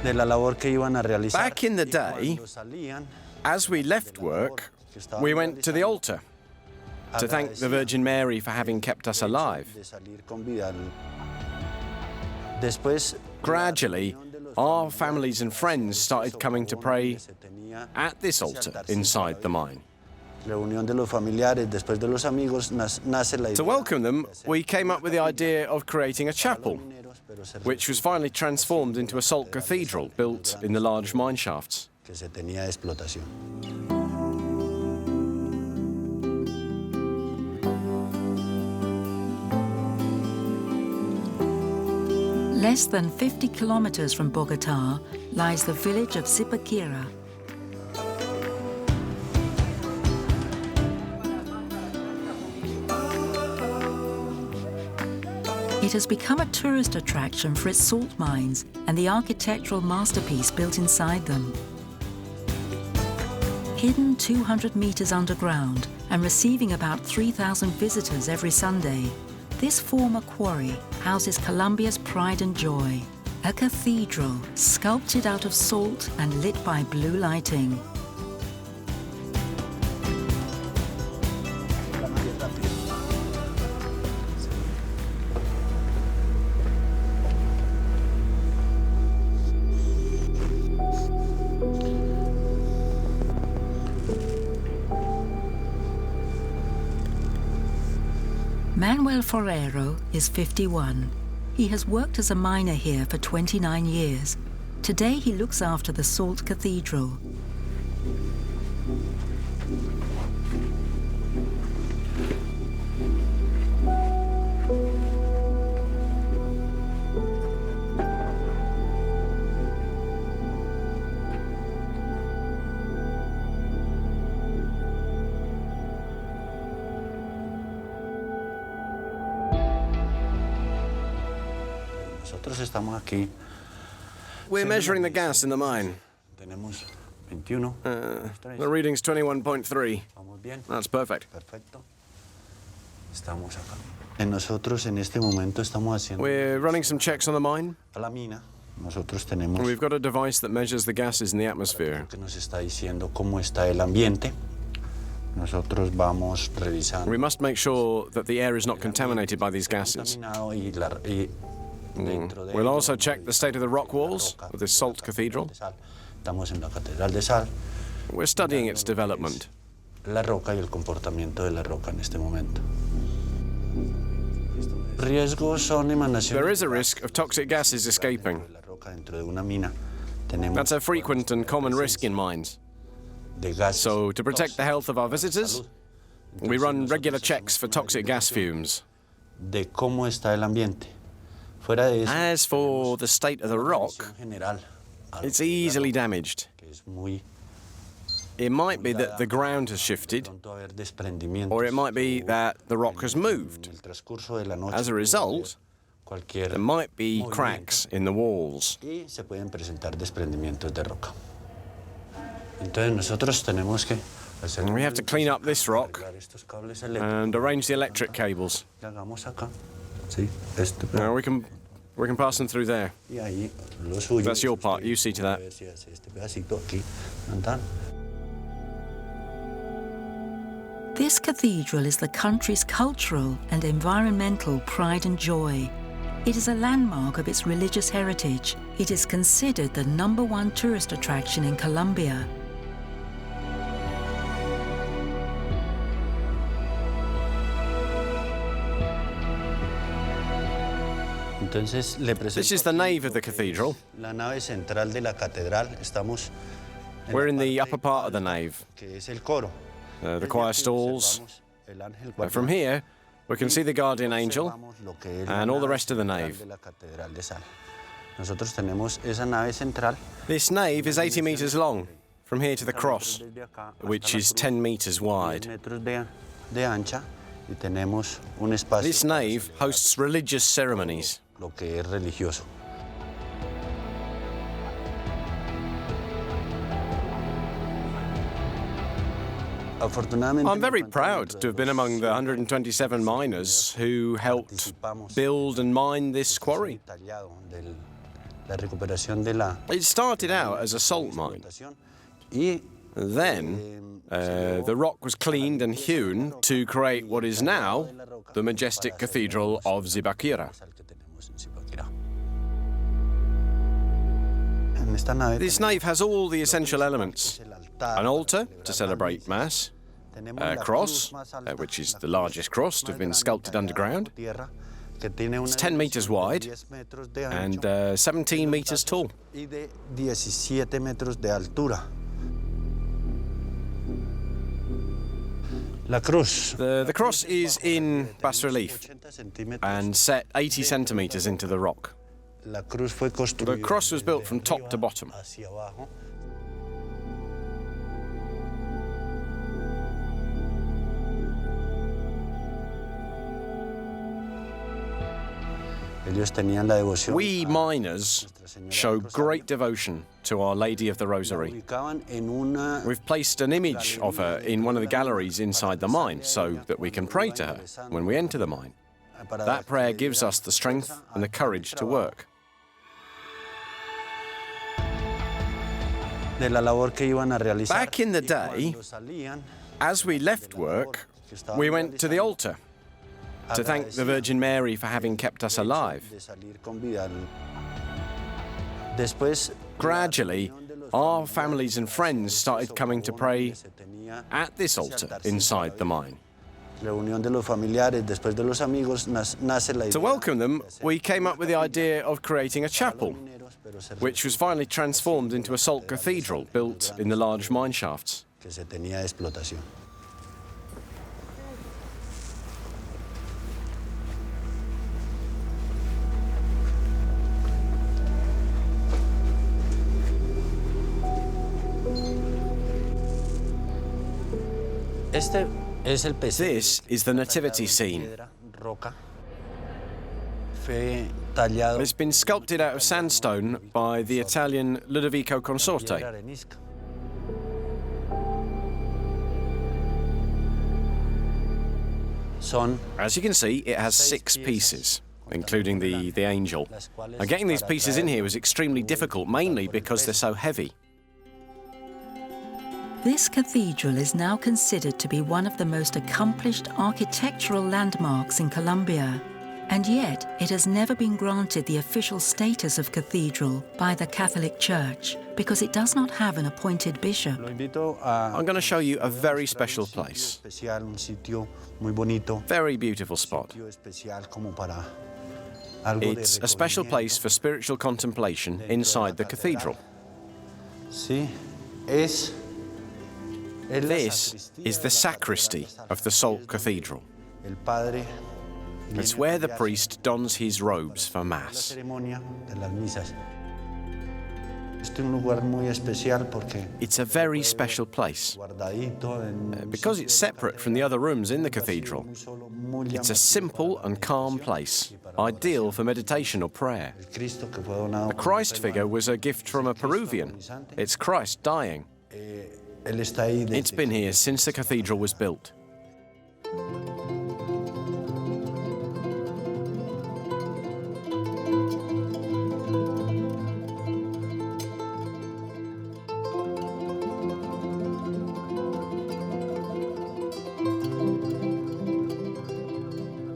Back in the day, as we left work, we went to the altar to thank the Virgin Mary for having kept us alive. Gradually, our families and friends started coming to pray at this altar inside the mine. To welcome them, we came up with the idea of creating a chapel, which was finally transformed into a salt cathedral built in the large mine shafts. Less than 50 kilometers from Bogota lies the village of Zipaquirà. It has become a tourist attraction for its salt mines and the architectural masterpiece built inside them. Hidden 200 meters underground and receiving about 3,000 visitors every Sunday, this former quarry houses Colombia's pride and joy, a cathedral sculpted out of salt and lit by blue lighting. Manuel Forero is 51. He has worked as a miner here for 29 years. Today he looks after the Salt Cathedral. We're measuring the gas in the mine. The reading's 21.3. That's perfect. We're running some checks on the mine. We've got a device that measures the gases in the atmosphere. We must make sure that the air is not contaminated by these gases. We'll also check the state of the rock walls of this salt cathedral. We're studying its development. There is a risk of toxic gases escaping. That's a frequent and common risk in mines. So, to protect the health of our visitors, we run regular checks for toxic gas fumes. As for the state of the rock, it's easily damaged. It might be that the ground has shifted, or it might be that the rock has moved. As a result, there might be cracks in the walls. We have to clean up this rock and arrange the electric cables. Now we can pass them through there. That's your part. You see to that. This cathedral is the country's cultural and environmental pride and joy. It is a landmark of its religious heritage. It is considered the #1 tourist attraction in Colombia. This is the nave of the cathedral. We're in the upper part of the nave, the choir stalls. From here, we can see the guardian angel and all the rest of the nave. This nave is 80 meters long, from here to the cross, which is 10 meters wide. This nave hosts religious ceremonies. I'm very proud to have been among the 127 miners who helped build and mine this quarry. It started out as a salt mine. Then, the rock was cleaned and hewn to create what is now the majestic Cathedral of Zipaquirà. This nave has all the essential elements: an altar to celebrate Mass, a cross, which is the largest cross to have been sculpted underground. It's 10 meters wide and 17 meters tall. The cross is in bas-relief and set 80 centimeters into the rock. The cross was built from top to bottom. We miners show great devotion to Our Lady of the Rosary. We've placed an image of her in one of the galleries inside the mine so that we can pray to her when we enter the mine. That prayer gives us the strength and the courage to work. Back in the day, as we left work, we went to the altar to thank the Virgin Mary for having kept us alive. Gradually, our families and friends started coming to pray at this altar inside the mine. To welcome them, we came up with the idea of creating a chapel, which was finally transformed into a salt cathedral built in the large mine shafts. This is the nativity scene. It's been sculpted out of sandstone by the Italian Ludovico Consorte. As you can see, it has 6 pieces, including the angel. And getting these pieces in here was extremely difficult, mainly because they're so heavy. This cathedral is now considered to be one of the most accomplished architectural landmarks in Colombia, and yet it has never been granted the official status of cathedral by the Catholic Church because it does not have an appointed bishop. I'm going to show you a very special place. Very beautiful spot. It's a special place for spiritual contemplation inside the cathedral. This is the sacristy of the Salt Cathedral. It's where the priest dons his robes for Mass. It's a very special place. Because it's separate from the other rooms in the cathedral, it's a simple and calm place, ideal for meditation or prayer. The Christ figure was a gift from a Peruvian. It's Christ dying. It's been here since the cathedral was built.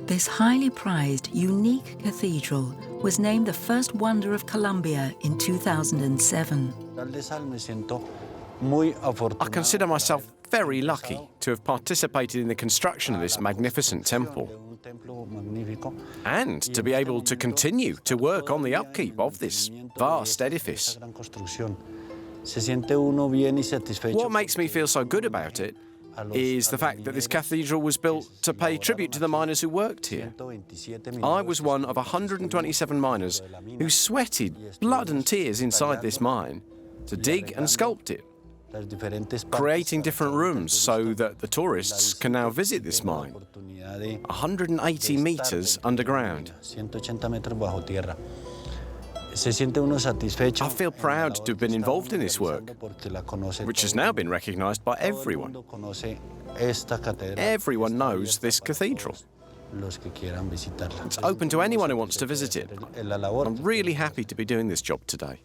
This highly prized, unique cathedral was named the first wonder of Colombia in 2007. I consider myself very lucky to have participated in the construction of this magnificent temple and to be able to continue to work on the upkeep of this vast edifice. What makes me feel so good about it is the fact that this cathedral was built to pay tribute to the miners who worked here. I was one of 127 miners who sweated blood and tears inside this mine to dig and sculpt it, creating different rooms so that the tourists can now visit this mine, 180 meters underground. I feel proud to have been involved in this work, which has now been recognized by everyone. Everyone knows this cathedral. It's open to anyone who wants to visit it. I'm really happy to be doing this job today.